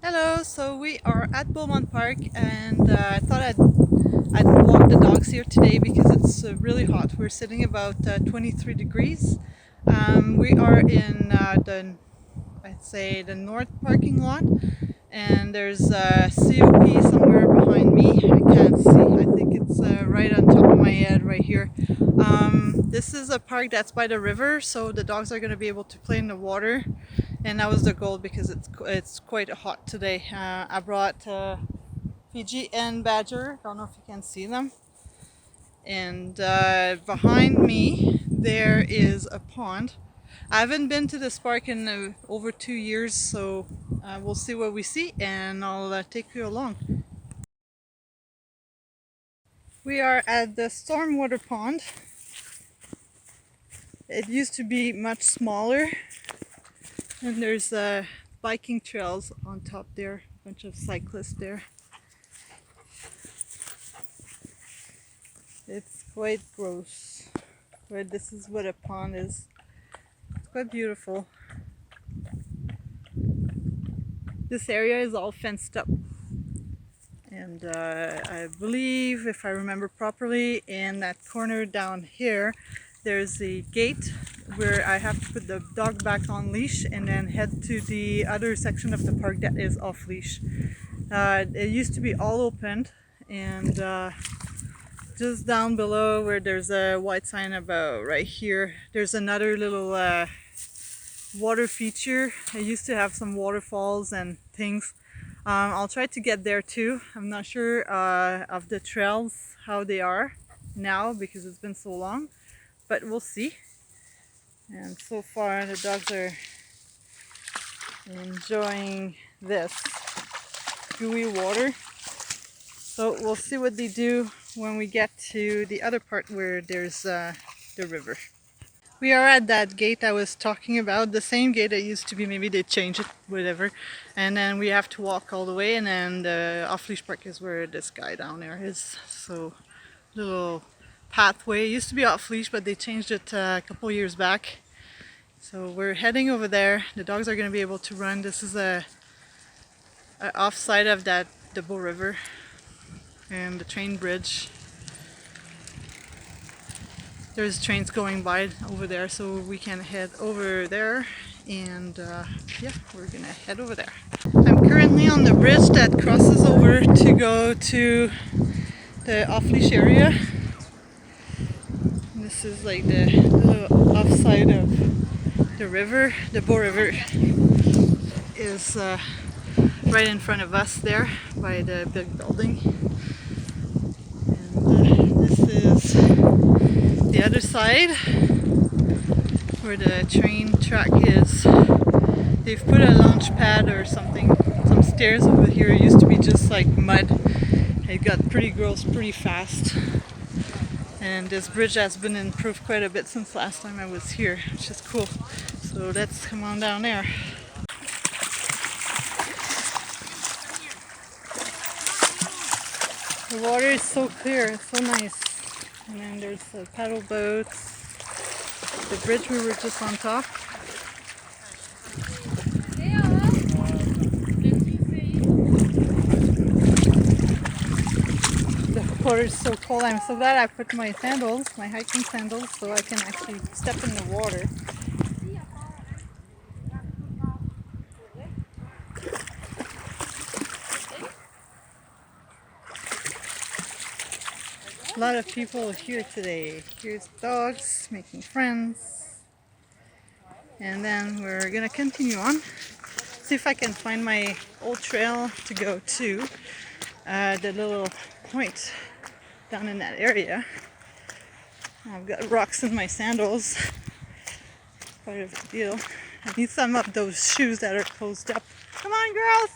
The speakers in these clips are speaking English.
Hello, so we are at Bowmont Park and I thought I'd walk the dogs here today because it's really hot. We're sitting about 23 degrees. We are in I'd say the north parking lot, and there's a COP somewhere behind me. I can't see. I think it's right on top of my head right here. This is a park that's by the river, so the dogs are going to be able to play in the water, and that was the goal because it's quite hot today. I brought Fiji and Badger. Don't know if you can see them. And behind me there is a pond. I haven't been to this park in over 2 years, so we'll see what we see, and I'll take you along. We are at the stormwater pond. It used to be much smaller, and there's biking trails on top there, a bunch of cyclists there. It's quite gross, but this is what a pond is. It's quite beautiful. This area is all fenced up, and I believe, if I remember properly, in that corner down here there's a gate where I have to put the dog back on leash and then head to the other section of the park that is off leash. It used to be all opened, and just down below where there's a white sign about right here, there's another little water feature. I used to have some waterfalls and things. I'll try to get there too. I'm not sure of the trails, how they are now because it's been so long, but we'll see. And so far the dogs are enjoying this gooey water. So we'll see what they do when we get to the other part where there's the river. We are at that gate I was talking about, the same gate that used to be. Maybe they changed it, whatever. And then we have to walk all the way, and then the off-leash park is where this guy down there is. So, little pathway. It used to be off-leash, but they changed it a couple years back. So we're heading over there. The dogs are going to be able to run. This is a off-side of the Bow River and the train bridge. There's trains going by over there, so we can head over there, and yeah, we're gonna head over there. I'm currently on the bridge that crosses over to go to the off-leash area. This is like the little offside of the river. The Bow River is right in front of us there by the big building. And this is the other side where the train track is. They've put a launch pad or something, some stairs over here. It used to be just like mud. It got pretty gross pretty fast. And this bridge has been improved quite a bit since last time I was here, which is cool. So let's come on down there. The water is so clear, it's so nice. And then there's the paddle boats, the bridge we were just on top. The water is so cold. I'm so glad I put my sandals, my hiking sandals, so I can actually step in the water. A lot of people here today. Here's dogs making friends. And then we're gonna continue on. See if I can find my old trail to go to the little point down in that area. I've got rocks in my sandals. Quite a big deal. I need some of those shoes that are closed up. Come on, girls!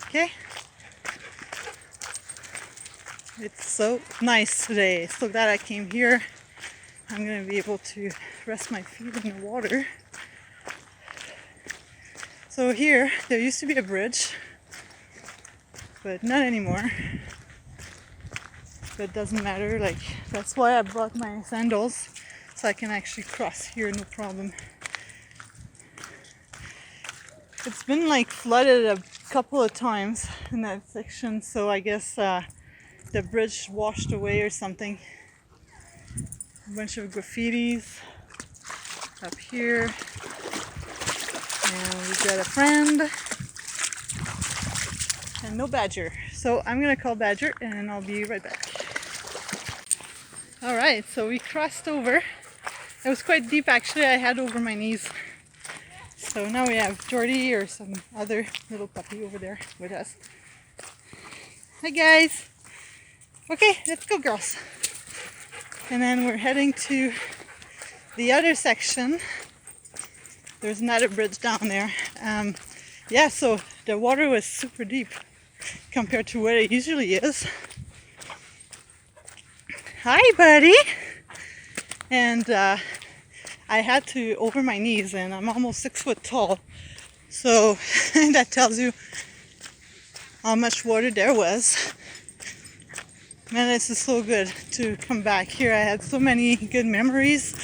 Okay. It's so nice today. So glad I came here. I'm going to be able to rest my feet in the water. So here, there used to be a bridge, but not anymore. But it doesn't matter, like, that's why I brought my sandals, so I can actually cross here, no problem. It's been like flooded a couple of times in that section, so I guess the bridge washed away or something. A bunch of graffitis up here, and we got a friend and no Badger. So I'm gonna call Badger and I'll be right back. All right, so we crossed over. It was quite deep actually. I had over my knees. So now we have Jordy or some other little puppy over there with us. Hi guys. Okay, let's go girls. And then we're heading to the other section. There's another bridge down there. Yeah, so the water was super deep compared to what it usually is. Hi buddy. And I had to over my knees, and I'm almost 6 foot tall. So that tells you how much water there was. Man, this is so good to come back here. I had so many good memories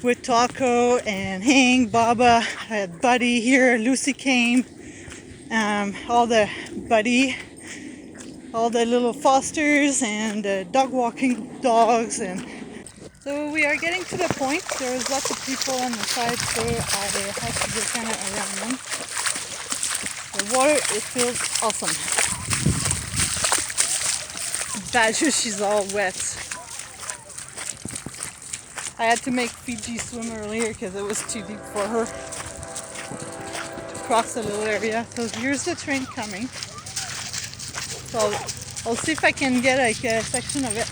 with Taco and Hank, Baba. I had Buddy here, Lucy came, all the little Fosters and dog walking dogs. And so we are getting to the point. There was lots of people on the side, so I had to go kind of around them. The water, it feels awesome. Badger, she's all wet. I had to make Fiji swim earlier because it was too deep for her to cross the little area. So here's the train coming. So I'll see if I can get like a section of it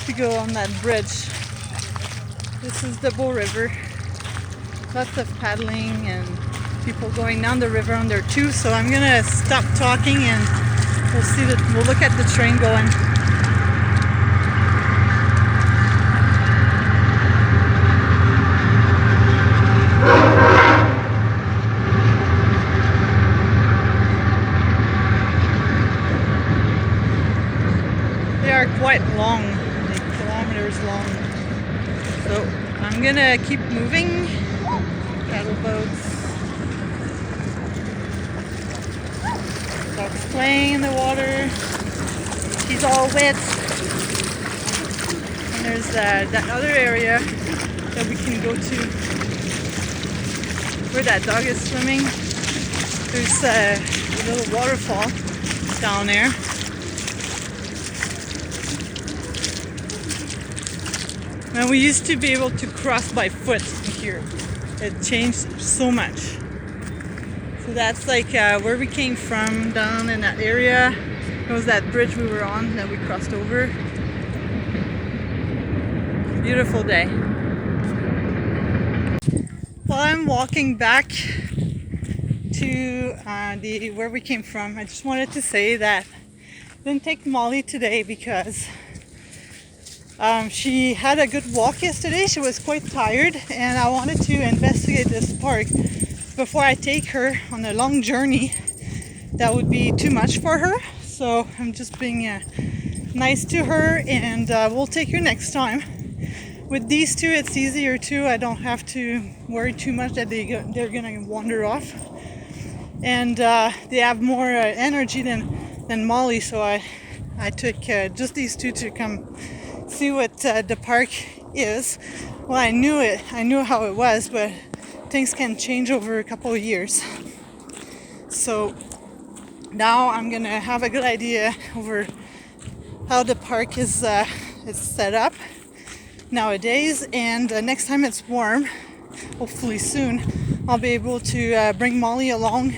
to go on that bridge. This is the Bow River. Lots of paddling and people going down the river on there too. So I'm gonna stop talking and we'll look at the train going. They are quite long, like kilometers long. So I'm gonna keep moving. Paddle boats. Dogs playing in the water. She's all wet. And there's that other area that we can go to where that dog is swimming. There's a little waterfall down there. And we used to be able to cross by foot here. It changed so much. So that's like where we came from, down in that area. It was that bridge we were on that we crossed over. Beautiful day. While I'm walking back to where we came from, I just wanted to say that I didn't take Molly today because she had a good walk yesterday. She was quite tired, and I wanted to investigate this park before I take her on a long journey. That would be too much for her. So I'm just being nice to her, and we'll take her next time. With these two, it's easier too. I don't have to worry too much that they're gonna wander off, and they have more energy than Molly. So I took just these two to come see what the park is. Well, I knew how it was, but things can change over a couple of years. So now I'm gonna have a good idea over how the park is set up nowadays, and next time it's warm, hopefully soon, I'll be able to bring Molly along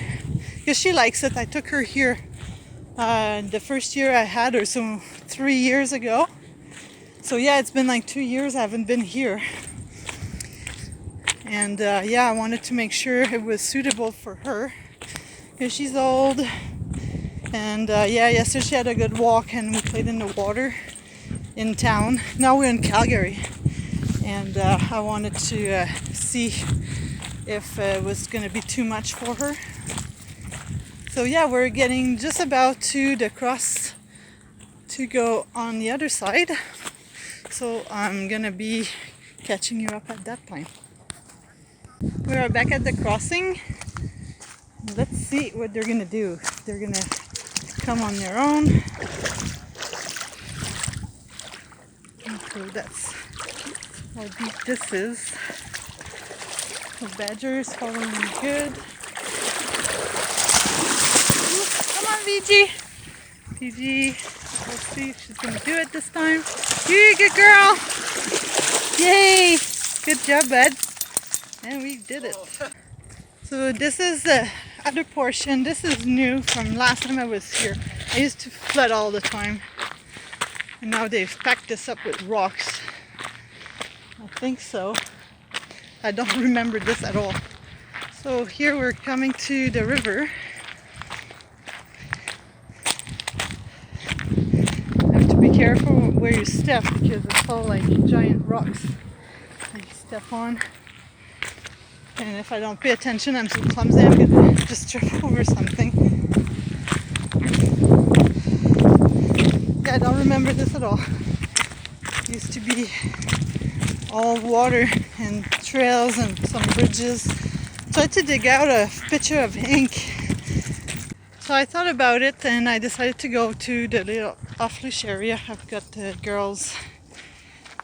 because she likes it. I took her here the first year I had her, so 3 years ago. So yeah, it's been like 2 years I haven't been here. And yeah, I wanted to make sure it was suitable for her because she's old. And yeah, yesterday she had a good walk and we played in the water in town. Now we're in Calgary. And I wanted to see if it was going to be too much for her. So yeah, we're getting just about to the cross to go on the other side. So I'm gonna be catching you up at that point. We are back at the crossing. Let's see what they're gonna do. They're gonna come on their own. So that's how deep this is. The badger is following me good. Ooh, come on, Fiji. Fiji, let's see if she's gonna do it this time. You good girl. Yay! Good job, bud. And we did it. So this is the other portion. This is new from last time I was here. I used to flood all the time. And now they've packed this up with rocks. I think so. I don't remember this at all. So here we're coming to the river. You have to be careful where you step because it's all like giant rocks that you step on. And if I don't pay attention, I'm so clumsy, I'm gonna just trip over something. Yeah, I don't remember this at all. It used to be all water and trails and some bridges. Tried to dig out a picture of ink. So I thought about it and I decided to go to the little off-leash area. I've got the girls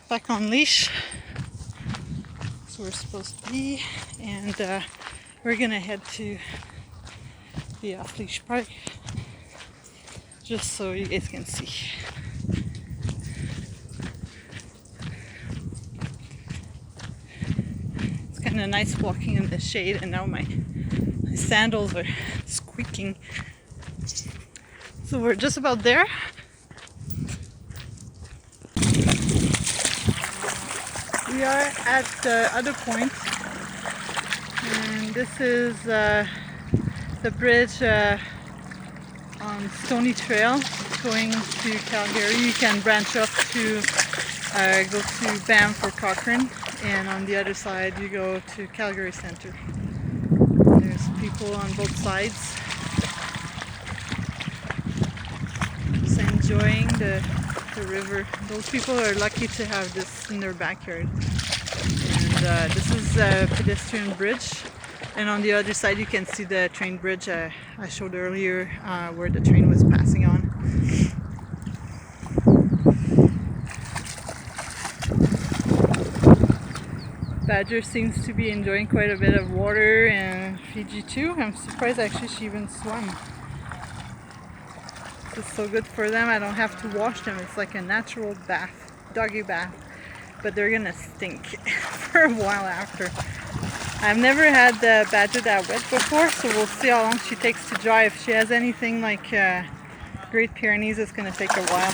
back on leash. So we're supposed to be, and we're gonna head to the off-leash park just so you guys can see. It's kind of nice walking in the shade, and now my sandals are squeaking. So we're just about there. We are at the other point, and this is the bridge on Stony Trail going to Calgary. You can branch up to go to Banff or Cochrane, and on the other side you go to Calgary Centre. There's people on both sides just enjoying the river. Those people are lucky to have this in their backyard. And this is a pedestrian bridge, and on the other side you can see the train bridge I showed earlier where the train was passing on. Badger seems to be enjoying quite a bit of water, and Fiji too. I'm surprised actually she even swam. This is so good for them. I don't have to wash them. It's like a natural bath, doggy bath. But they're gonna stink for a while after. I've never had the badger that wet before, so we'll see how long she takes to dry. If she has anything like Great Pyrenees, it's gonna take a while.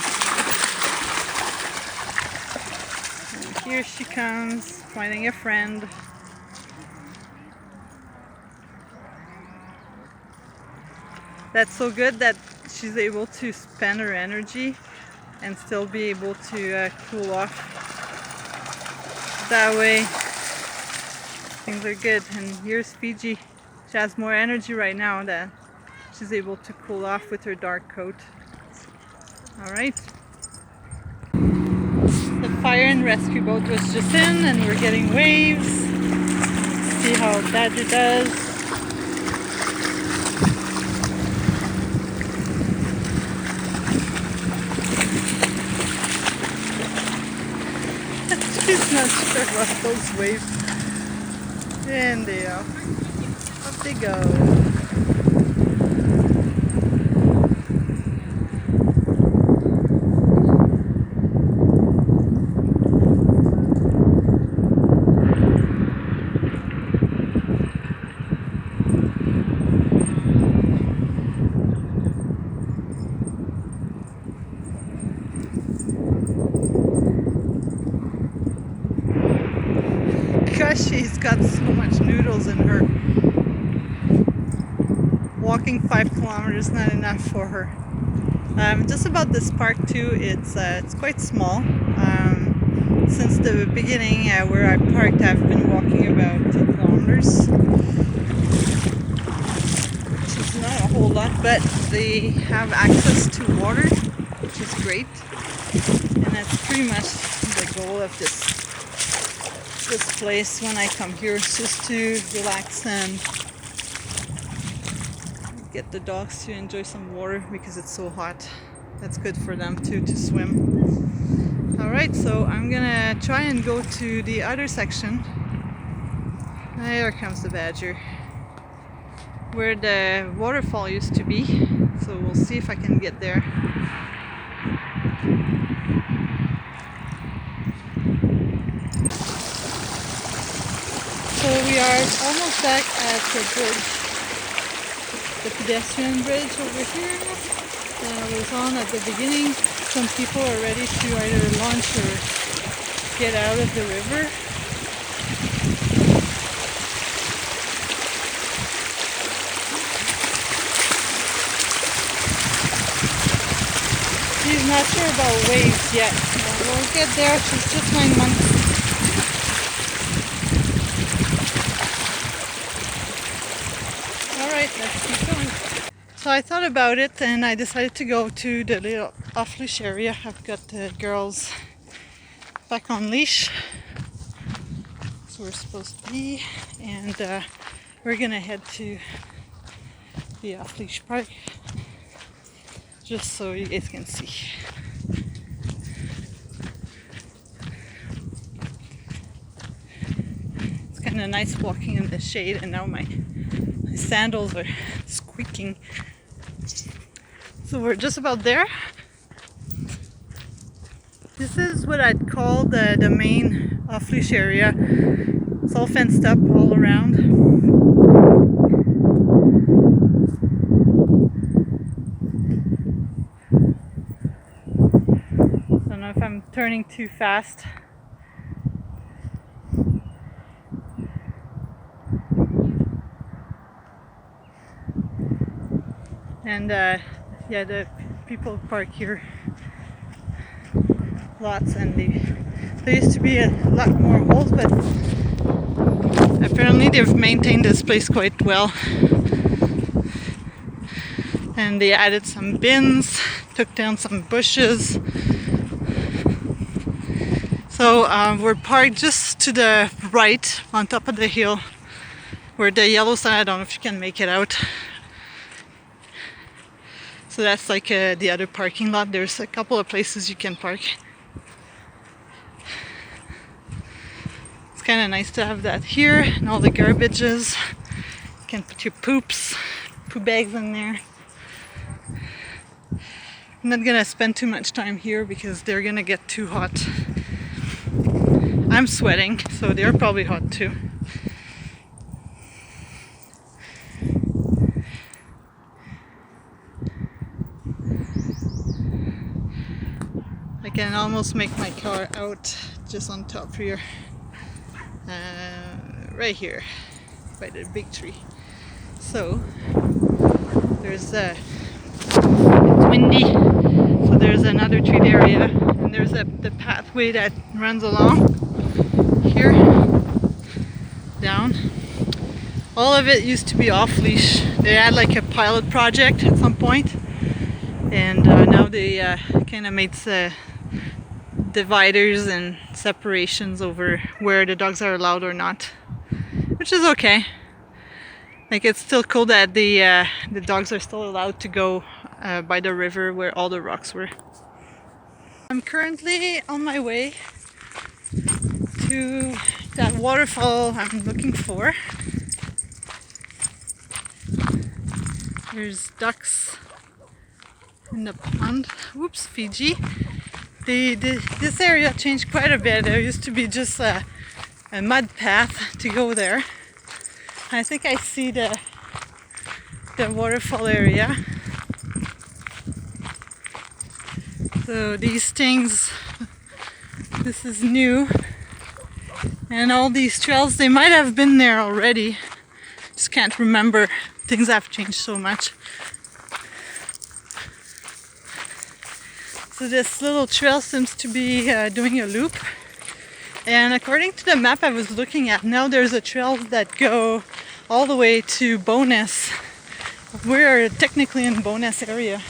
And here she comes, finding a friend. That's so good that she's able to spend her energy and still be able to cool off. That way things are good. And here's Fiji. She has more energy right now that she's able to cool off with her dark coat. Alright. The fire and rescue boat was just in and we're getting waves. Let's see how Badger does. She's not sure about those waves. And they are. Up they go. Gosh, she's got so much noodles in her. Walking 5 kilometers not enough for her. Just about this park too, it's quite small. Since the beginning where I parked, I've been walking about 2 kilometers. Which is not a whole lot, but they have access to water, which is great. And that's pretty much the goal of this this place when I come here, just to relax and get the dogs to enjoy some water because it's so hot. That's good for them too, to swim. Alright, so I'm gonna try and go to the other section. There comes the badger, where the waterfall used to be. So we'll see if I can get there. So we are almost back at the bridge, the pedestrian bridge over here that was on at the beginning. Some people are ready to either launch or get out of the river. She's not sure about waves yet. We'll get there. She's just 9 months. Alright, let's keep going. So I thought about it and I decided to go to the little off-leash area. I've got the girls back on leash. So we're supposed to be. And we're gonna head to the off-leash park, just so you guys can see. It's kind of nice walking in the shade, and now my sandals are squeaking. So we're just about there. This is what I'd call the main off-leash area. It's all fenced up all around. I don't know if I'm turning too fast. And yeah, the people park here lots, and there used to be a lot more holes, but apparently they've maintained this place quite well. And they added some bins, took down some bushes. So we're parked just to the right on top of the hill where the yellow sign, I don't know if you can make it out. So that's like the other parking lot. There's a couple of places you can park. It's kind of nice to have that here, and all the garbages. You can put your poo bags in there. I'm not gonna spend too much time here because they're gonna get too hot. I'm sweating, so they're probably hot too. I can almost make my car out just on top here. Right here, by the big tree. So, there's it's windy, so there's another treat area, and there's the pathway that runs along here, down. All of it used to be off-leash. They had like a pilot project at some point, and now they kind of made dividers and separations over where the dogs are allowed or not, which is okay. Like, it's still cool that the dogs are still allowed to go by the river where all the rocks were. I'm currently on my way to that waterfall I'm looking for. There's ducks in the pond. Whoops, Fiji. This area changed quite a bit. There used to be just a mud path to go there. I think I see the waterfall area. So these things, this is new. And all these trails, they might have been there already. Just can't remember. Things have changed so much. So this little trail seems to be doing a loop. And according to the map I was looking at, now there's a trail that go all the way to Bonus. We're technically in Bonus area,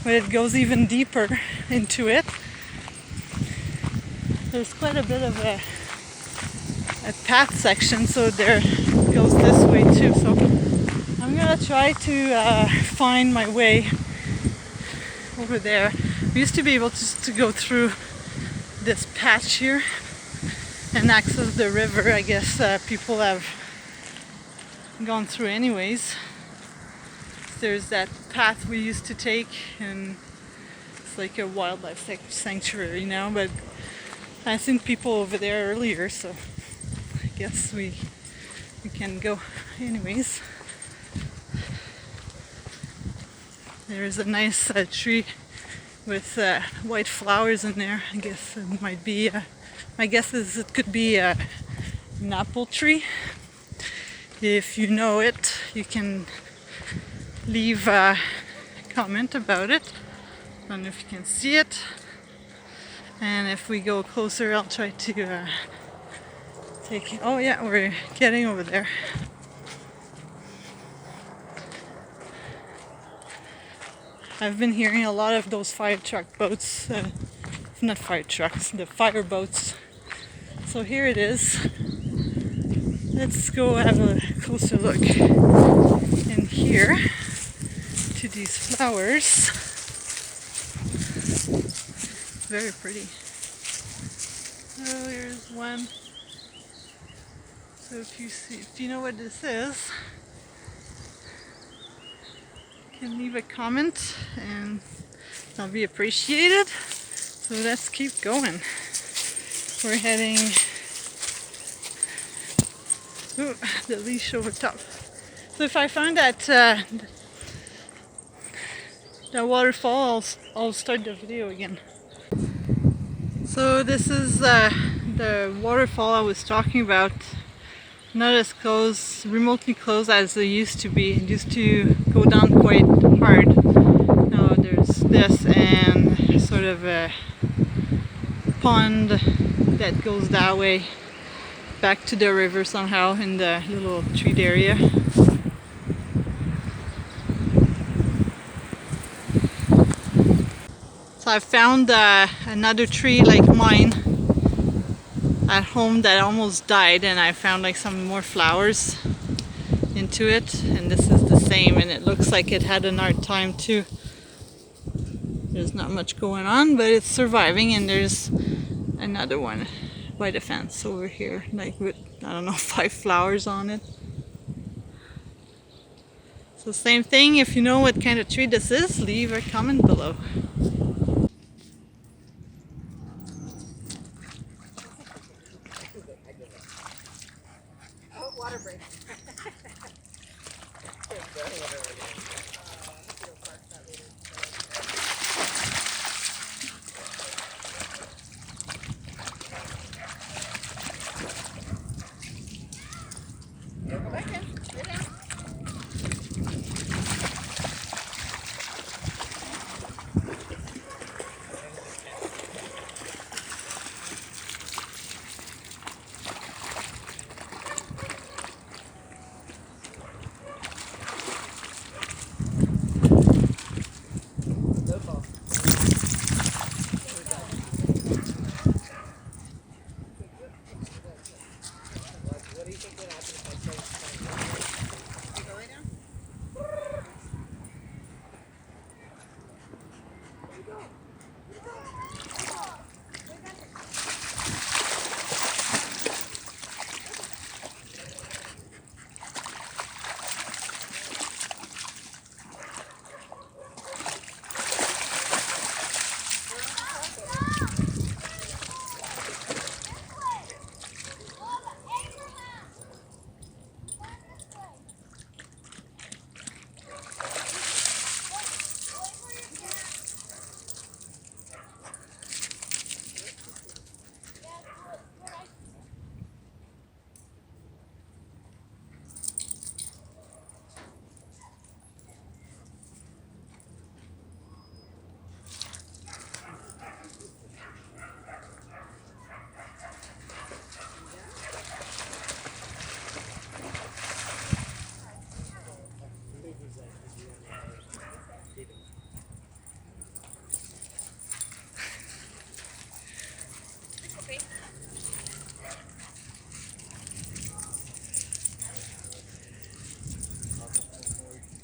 but it goes even deeper into it. There's quite a bit of a path section, so there goes this way too. So I'm gonna try to find my way over there. We used to be able to go through this patch here and access the river. I guess people have gone through anyways. There's that path we used to take, and it's like a wildlife sanctuary now, but I seen people over there earlier, so I guess we can go anyways. There's a nice tree with white flowers in there. I guess it might be, my guess is it could be an apple tree. If you know it, you can leave a comment about it. I don't know if you can see it. And if we go closer, I'll try to take it. Oh yeah, we're getting over there. I've been hearing a lot of those fire truck boats, not fire trucks, the fire boats. So here it is. Let's go have a closer look in here to these flowers. Very pretty. Oh, here's one. So if you know what this is, you can leave a comment and that'll be appreciated. So let's keep going. We're heading, the leash over top. So if I find that the waterfall, I'll start the video again. So this is the waterfall I was talking about. Not as close, remotely close as they used to be. It used to go down quite hard. Now there's this and sort of a pond that goes that way back to the river somehow in the little treed area. So I found another tree like mine at home that almost died, and I found like some more flowers into it, and this is the same, and it looks like it had an hard time too. There's not much going on, but it's surviving, and there's another one by the fence over here, like with, I don't know, 5 flowers on it. So same thing, if you know what kind of tree this is, leave a comment below. Water break.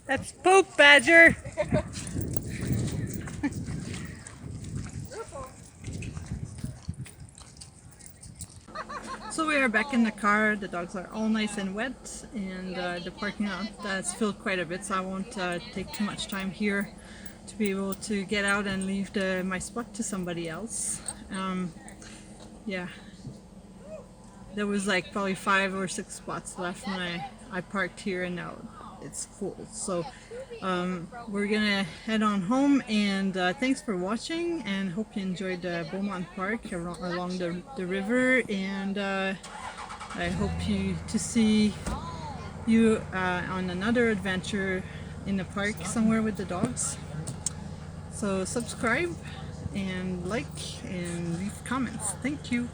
That's Poop Badger. So we are back in the car. The dogs are all nice and wet, and the parking lot has filled quite a bit, so I won't take too much time here to be able to get out and leave my spot to somebody else. Yeah, there was like probably 5 or 6 spots left when I parked here, and now it's full. So we're gonna head on home, and thanks for watching, and hope you enjoyed Bowmont Park along the river, and I hope to see you on another adventure in the park somewhere with the dogs. So subscribe and like and leave comments. Thank you.